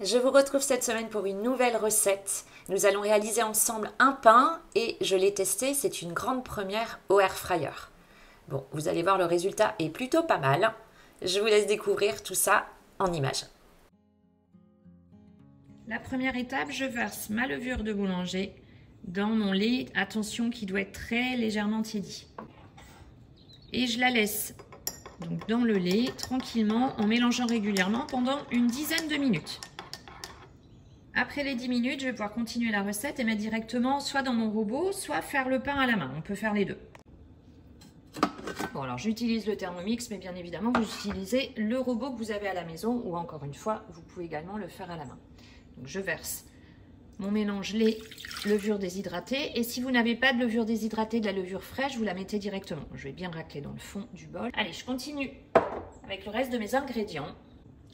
Je vous retrouve cette semaine pour une nouvelle recette. Nous allons réaliser ensemble un pain et je l'ai testé, c'est une grande première au air fryer. Bon, vous allez voir, le résultat est plutôt pas mal. Je vous laisse découvrir tout ça en images. La première étape, je verse ma levure de boulanger dans mon lait. Attention, qui doit être très légèrement tiédi. Et je la laisse donc dans le lait tranquillement en mélangeant régulièrement pendant une dizaine de minutes. Après les 10 minutes, je vais pouvoir continuer la recette et mettre directement soit dans mon robot, soit faire le pain à la main. On peut faire les deux. Bon, alors j'utilise le Thermomix, mais bien évidemment, vous utilisez le robot que vous avez à la maison ou encore une fois, vous pouvez également le faire à la main. Donc je verse mon mélange lait, levure déshydratée. Et si vous n'avez pas de levure déshydratée, de la levure fraîche, vous la mettez directement. Je vais bien racler dans le fond du bol. Allez, je continue avec le reste de mes ingrédients.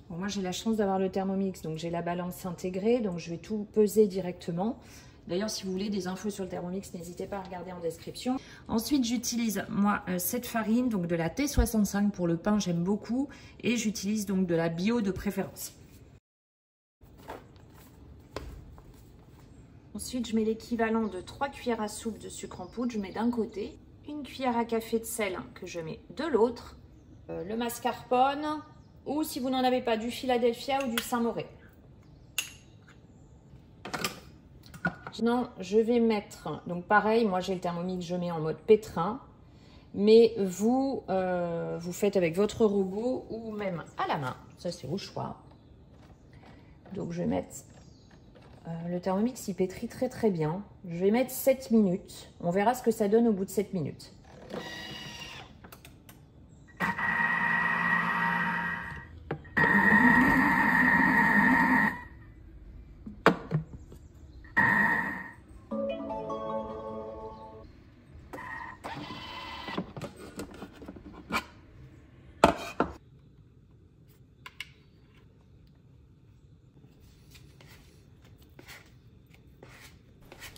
Bon, moi j'ai la chance d'avoir le Thermomix, donc j'ai la balance intégrée, donc je vais tout peser directement. D'ailleurs, si vous voulez des infos sur le Thermomix, n'hésitez pas à regarder en description. Ensuite, j'utilise moi cette farine, donc de la T65 pour le pain, j'aime beaucoup, et j'utilise donc de la bio de préférence. Ensuite, je mets l'équivalent de 3 cuillères à soupe de sucre en poudre, je mets d'un côté, une cuillère à café de sel que je mets de l'autre, le mascarpone, ou si vous n'en avez pas, du Philadelphia ou du Saint-Moré. Maintenant, je vais mettre, donc pareil, moi j'ai le Thermomix, je mets en mode pétrin, mais vous, vous faites avec votre robot ou même à la main, ça c'est au choix. Donc je vais mettre, le Thermomix il pétrit très très bien, je vais mettre 7 minutes, on verra ce que ça donne au bout de 7 minutes.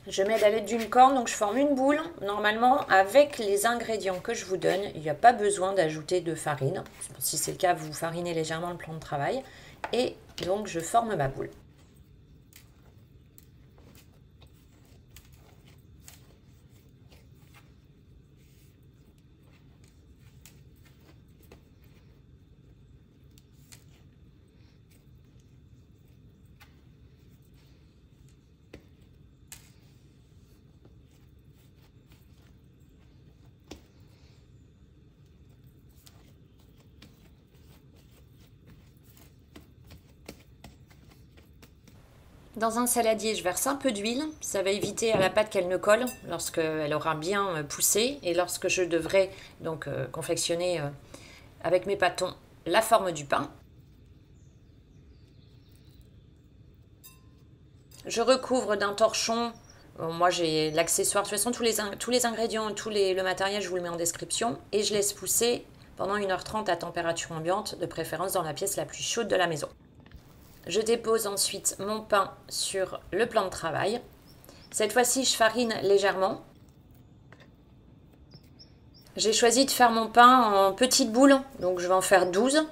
Je mets à l'aide d'une corne, donc je forme une boule. Normalement, avec les ingrédients que je vous donne, il n'y a pas besoin d'ajouter de farine. Si c'est le cas, vous farinez légèrement le plan de travail. Et donc, je forme ma boule. Dans un saladier, je verse un peu d'huile. Ça va éviter à la pâte qu'elle ne colle lorsqu'elle aura bien poussé et lorsque je devrai donc confectionner avec mes pâtons la forme du pain. Je recouvre d'un torchon. Bon, moi j'ai l'accessoire. De toute façon, tous les ingrédients, le matériel, je vous le mets en description. Et je laisse pousser pendant 1h30 à température ambiante, de préférence dans la pièce la plus chaude de la maison. Je dépose ensuite mon pain sur le plan de travail. Cette fois-ci, je farine légèrement. J'ai choisi de faire mon pain en petites boules, donc je vais en faire 12.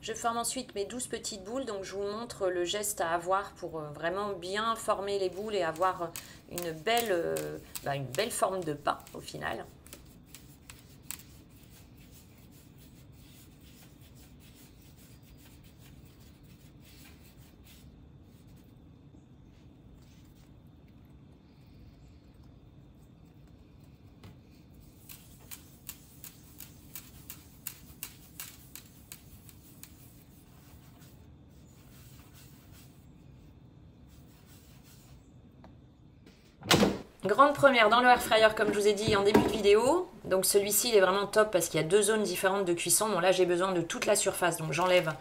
Je forme ensuite mes 12 petites boules, donc je vous montre le geste à avoir pour vraiment bien former les boules et avoir une belle forme de pain au final. Grande première dans le air fryer comme je vous ai dit en début de vidéo. Donc celui-ci il est vraiment top parce qu'il y a 2 zones différentes de cuisson. Bon là j'ai besoin de toute la surface, donc j'enlève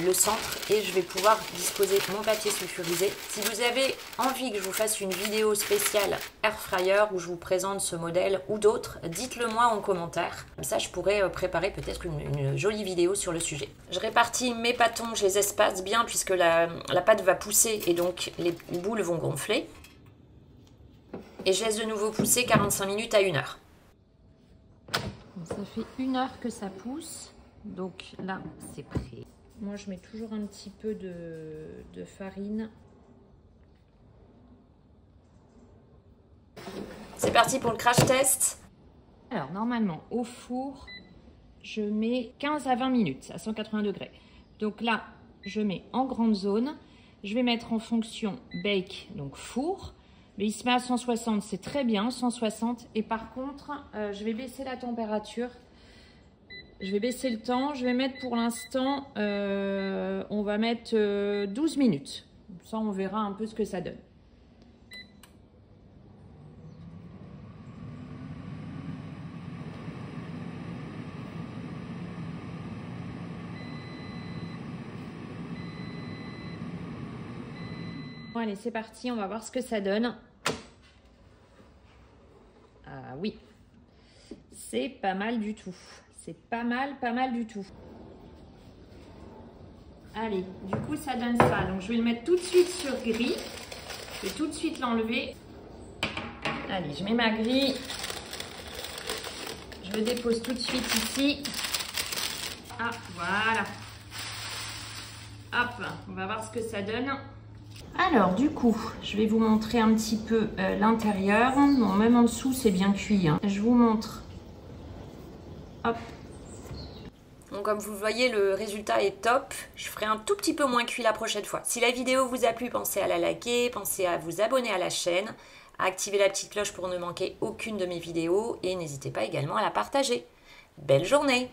le centre et je vais pouvoir disposer mon papier sulfurisé. Si vous avez envie que je vous fasse une vidéo spéciale air fryer où je vous présente ce modèle ou d'autres, dites-le moi en commentaire. Comme ça je pourrais préparer peut-être une jolie vidéo sur le sujet. Je répartis mes pâtons, je les espace bien puisque la pâte va pousser et donc les boules vont gonfler. Et je laisse de nouveau pousser 45 minutes à 1 heure. Ça fait 1 heure que ça pousse. Donc là, c'est prêt. Moi, je mets toujours un petit peu de farine. C'est parti pour le crash test. Alors, normalement, au four, je mets 15 à 20 minutes à 180 degrés. Donc là, je mets en grande zone. Je vais mettre en fonction bake, donc four. Mais il se met à 160, c'est très bien, 160. Et par contre, je vais baisser la température. Je vais baisser le temps. Je vais mettre pour l'instant, on va mettre 12 minutes. Ça, on verra un peu ce que ça donne. Bon, allez, c'est parti, on va voir ce que ça donne. Ah oui, c'est pas mal du tout. C'est pas mal du tout. Allez, du coup, ça donne ça. Donc, je vais le mettre tout de suite sur grille. Je vais tout de suite l'enlever. Allez, je mets ma grille. Je le dépose tout de suite ici. Ah, voilà. Hop, on va voir ce que ça donne. Alors du coup, je vais vous montrer un petit peu l'intérieur. Bon, même en dessous, c'est bien cuit. Hein. Je vous montre. Hop. Donc comme vous le voyez, le résultat est top. Je ferai un tout petit peu moins cuit la prochaine fois. Si la vidéo vous a plu, pensez à la liker, pensez à vous abonner à la chaîne, à activer la petite cloche pour ne manquer aucune de mes vidéos et n'hésitez pas également à la partager. Belle journée!